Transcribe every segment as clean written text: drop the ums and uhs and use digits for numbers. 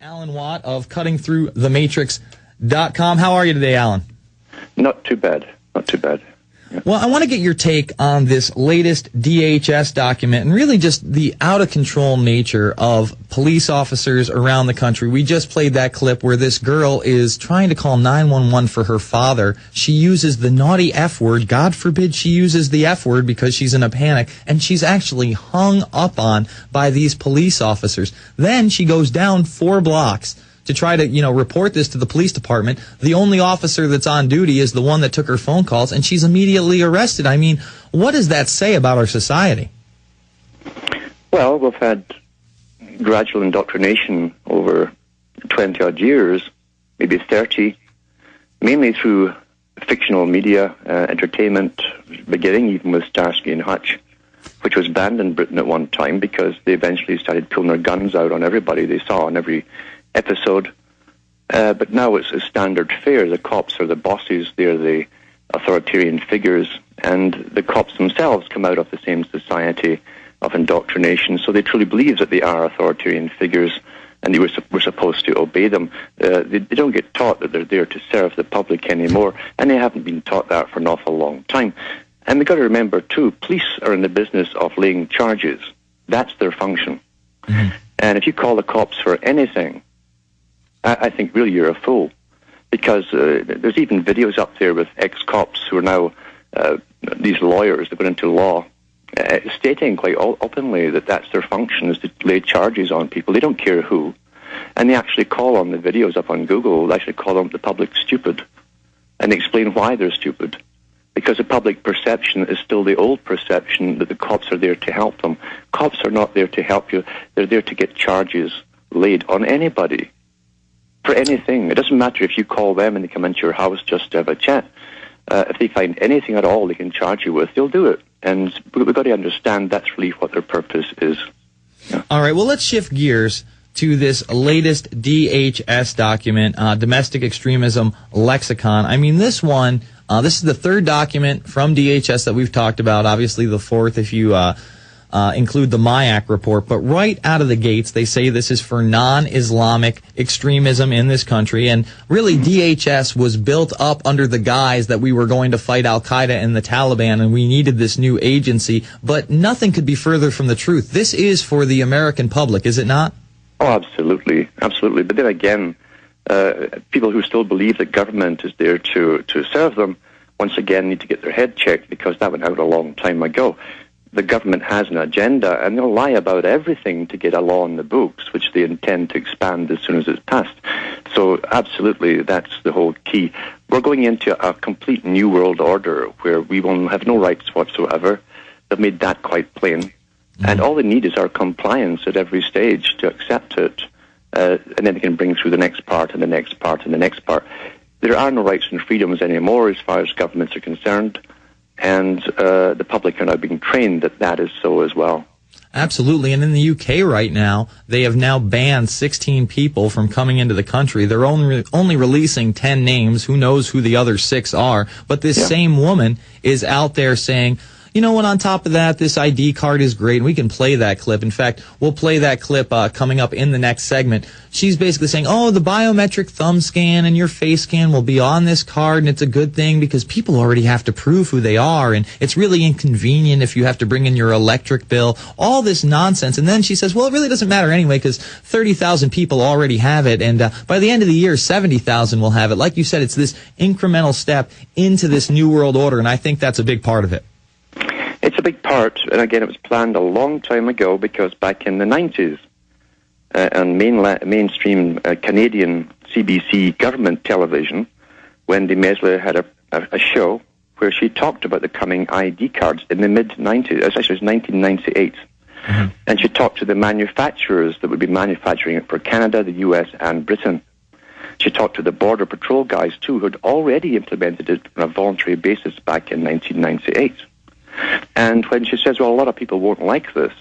Alan Watt of CuttingThroughTheMatrix.com. How are you today, Alan? Not too bad. Not too bad. Yeah. Well, I want to get your take on this latest DHS document and really just the out-of-control nature of police officers around the country. We just played that clip where this girl is trying to call 911 for her father. She uses the naughty F word. God forbid she uses the F word because she's in a panic, and she's actually hung up on by these police officers. Then she goes down 4 blocks to try to, report this to the police department. The only officer that's on duty is the one that took her phone calls, and she's immediately arrested. I mean, what does that say about our society? Well, we've had gradual indoctrination over 20-odd years, maybe 30, mainly through fictional media, entertainment, beginning even with Starsky and Hutch, which was banned in Britain at one time because they eventually started pulling their guns out on everybody they saw on every episode, but now it's a standard fare. The cops are the bosses, they're the authoritarian figures, and the cops themselves come out of the same society of indoctrination, so they truly believe that they are authoritarian figures and we're supposed to obey them. They don't get taught that they're there to serve the public anymore, and they haven't been taught that for an awful long time. And we've got to remember, too, police are in the business of laying charges. That's their function. Mm-hmm. And if you call the cops for anything, I think really you're a fool, because there's even videos up there with ex-cops who are now these lawyers that went into law, stating quite openly that that's their function, is to lay charges on people. They don't care who. And they actually call on the videos up on Google, they actually call on the public stupid, and explain why they're stupid. Because the public perception is still the old perception that the cops are there to help them. Cops are not there to help you. They're there to get charges laid on anybody. For anything. It doesn't matter if you call them and they come into your house just to have a chat. If they find anything at all they can charge you with, they'll do it. And we've got to understand that's really what their purpose is. Yeah. All right, well, let's shift gears to this latest DHS document, Domestic Extremism Lexicon. I mean, this one, this is the 3rd document from DHS that we've talked about, obviously the 4th if you include the MIAC report, but right out of the gates, they say this is for non-Islamic extremism in this country, and really DHS was built up under the guise that we were going to fight Al-Qaeda and the Taliban, and we needed this new agency, but nothing could be further from the truth. This is for the American public, is it not? Oh, absolutely, absolutely. But then again, people who still believe that government is there to serve them, once again need to get their head checked, because that went out a long time ago. The government has an agenda, and they'll lie about everything to get a law in the books, which they intend to expand as soon as it's passed. So absolutely, that's the whole key. We're going into a complete new world order where we will have no rights whatsoever. They've made that quite plain. Mm-hmm. And all they need is our compliance at every stage to accept it, and then they can bring through the next part and the next part and the next part. There are no rights and freedoms anymore as far as governments are concerned. And the public are now being trained that that is so as well. Absolutely. And in the UK right now, they have now banned 16 people from coming into the country. They're only releasing 10 names. Who knows who the other 6 are? But this same woman is out there saying, you know what, on top of that, this ID card is great, and we can play that clip. In fact, we'll play that clip coming up in the next segment. She's basically saying, oh, the biometric thumb scan and your face scan will be on this card, and it's a good thing because people already have to prove who they are, and it's really inconvenient if you have to bring in your electric bill, all this nonsense. And then she says, well, it really doesn't matter anyway because 30,000 people already have it, and by the end of the year, 70,000 will have it. Like you said, it's this incremental step into this new world order, and I think that's a big part of it. It's a big part, and again, it was planned a long time ago because back in the 90s, on mainstream Canadian CBC government television, Wendy Mesler had a show where she talked about the coming ID cards in the mid-90s, actually it was 1998. Mm-hmm. And she talked to the manufacturers that would be manufacturing it for Canada, the US, and Britain. She talked to the Border Patrol guys, too, who had already implemented it on a voluntary basis back in 1998. And when she says, well, a lot of people won't like this,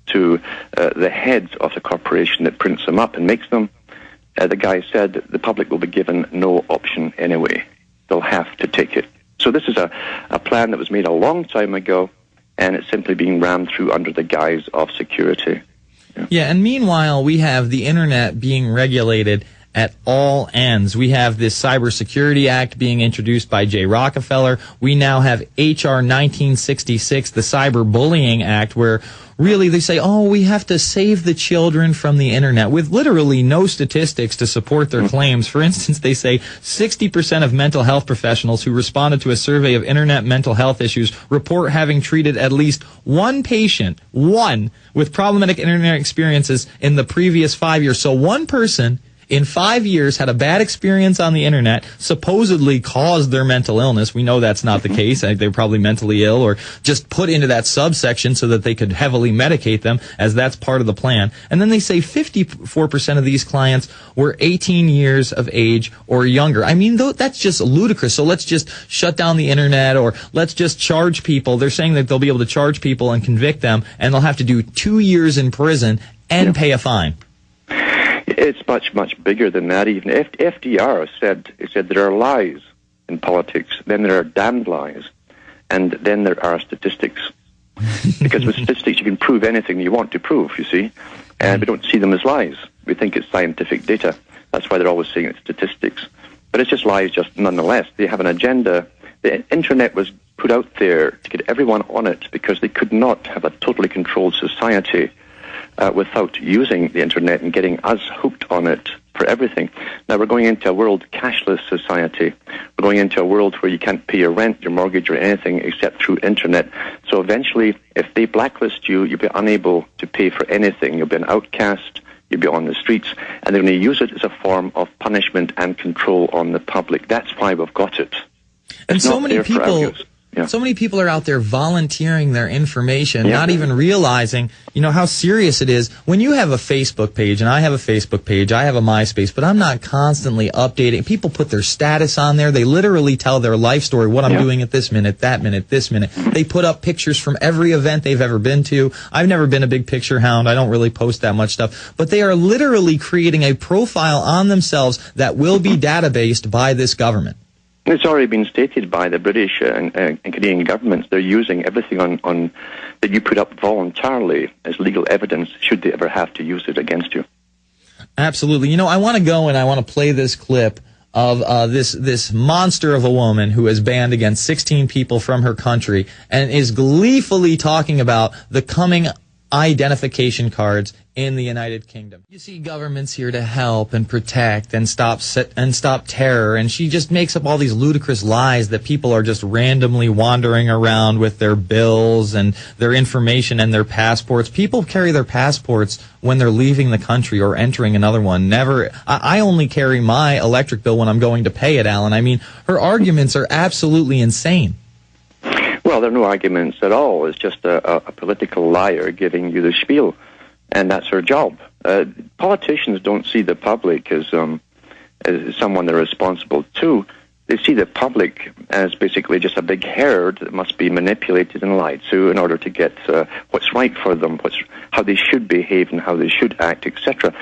to the heads of the corporation that prints them up and makes them, the guy said the public will be given no option anyway. They'll have to take it. So this is a plan that was made a long time ago, and it's simply being rammed through under the guise of security. Yeah, and meanwhile, we have the internet being regulated at all ends. We have this Cybersecurity Act being introduced by Jay Rockefeller. We now have H.R. 1966, the Cyberbullying Act, where really they say, oh, we have to save the children from the internet, with literally no statistics to support their claims. For instance, they say 60% of mental health professionals who responded to a survey of internet mental health issues report having treated at least one patient, with problematic internet experiences in the previous 5 years. So one person in 5 years had a bad experience on the internet, supposedly caused their mental illness. We know that's not the case. They're probably mentally ill or just put into that subsection so that they could heavily medicate them, as that's part of the plan. And then they say 54% of these clients were 18 years of age or younger. I mean, that's just ludicrous. So let's just shut down the internet, or let's just charge people. They're saying that they'll be able to charge people and convict them, and they'll have to do 2 years in prison and pay a fine. It's much, much bigger than that. Even FDR said there are lies in politics, then there are damned lies, and then there are statistics. Because with statistics, you can prove anything you want to prove, you see, and we don't see them as lies. We think it's scientific data. That's why they're always saying it's statistics. But it's just lies, just nonetheless. They have an agenda. The internet was put out there to get everyone on it because they could not have a totally controlled society without using the internet and getting us hooked on it for everything. Now we're going into a world cashless society. We're going into a world where you can't pay your rent, your mortgage, or anything except through internet. So eventually, if they blacklist you, you'll be unable to pay for anything. You'll be an outcast. You'll be on the streets, and they're going to use it as a form of punishment and control on the public. That's why we've got it. And so many people... Yeah. So many people are out there volunteering their information, not even realizing, how serious it is. When you have a Facebook page, and I have a Facebook page, I have a MySpace, but I'm not constantly updating. People put their status on there. They literally tell their life story, what I'm doing at this minute, that minute, this minute. They put up pictures from every event they've ever been to. I've never been a big picture hound. I don't really post that much stuff. But they are literally creating a profile on themselves that will be databased by this government. It's already been stated by the British and Canadian governments. They're using everything on that you put up voluntarily as legal evidence, should they ever have to use it against you. Absolutely. I want to go and I want to play this clip of this monster of a woman who has banned against 16 people from her country and is gleefully talking about the coming identification cards in the United Kingdom. You see governments here to help and protect and stop terror, and she just makes up all these ludicrous lies that people are just randomly wandering around with their bills and their information and their passports. People carry their passports when they're leaving the country or entering another one. I only carry my electric bill when I'm going to pay it, Alan. I mean, her arguments are absolutely insane. Well, there are no arguments at all. It's just a political liar giving you the spiel, and that's her job. Politicians don't see the public as someone they're responsible to. They see the public as basically just a big herd that must be manipulated and lied to in order to get what's right for them, how they should behave and how they should act, etc.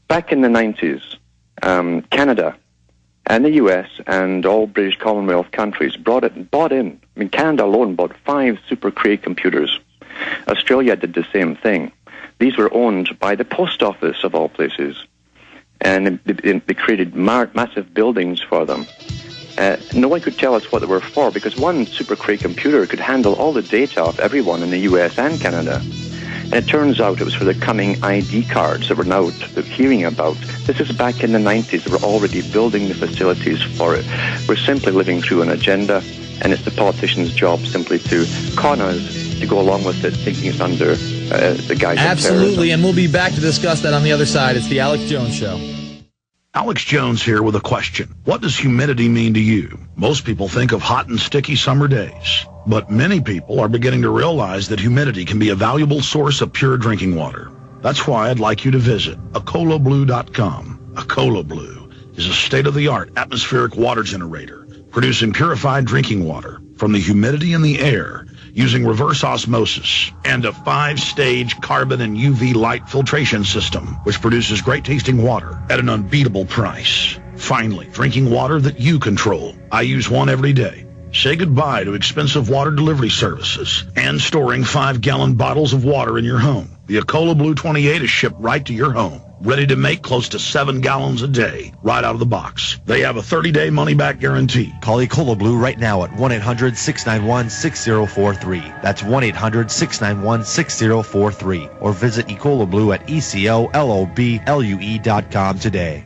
Back in the 90s, Canada and the U.S. and all British Commonwealth countries bought in. I mean, Canada alone bought 5 Super Cray computers. Australia did the same thing. These were owned by the post office, of all places. And they created massive buildings for them. No one could tell us what they were for, because one Super Cray computer could handle all the data of everyone in the U.S. and Canada. And it turns out it was for the coming ID cards that we're now hearing about. This is back in the 90s. They were already building the facilities for it. We're simply living through an agenda, and it's the politicians' job simply to con us to go along with it, thinking it's under the guise of terrorism. Absolutely, and we'll be back to discuss that on the other side. It's the Alex Jones Show. Alex Jones here with a question. What does humidity mean to you? Most people think of hot and sticky summer days, but many people are beginning to realize that humidity can be a valuable source of pure drinking water. That's why I'd like you to visit AcolaBlue.com. Acola Blue is a state-of-the-art atmospheric water generator, producing purified drinking water from the humidity in the air using reverse osmosis and a 5-stage carbon and UV light filtration system, which produces great-tasting water at an unbeatable price. Finally, drinking water that you control. I use one every day. Say goodbye to expensive water delivery services and storing 5-gallon bottles of water in your home. The Ecola Blue 28 is shipped right to your home, ready to make close to 7 gallons a day, right out of the box. They have a 30-day money-back guarantee. Call Ecola Blue right now at 1-800-691-6043. That's 1-800-691-6043. Or visit Ecola Blue at ECOLOBLUE.com today.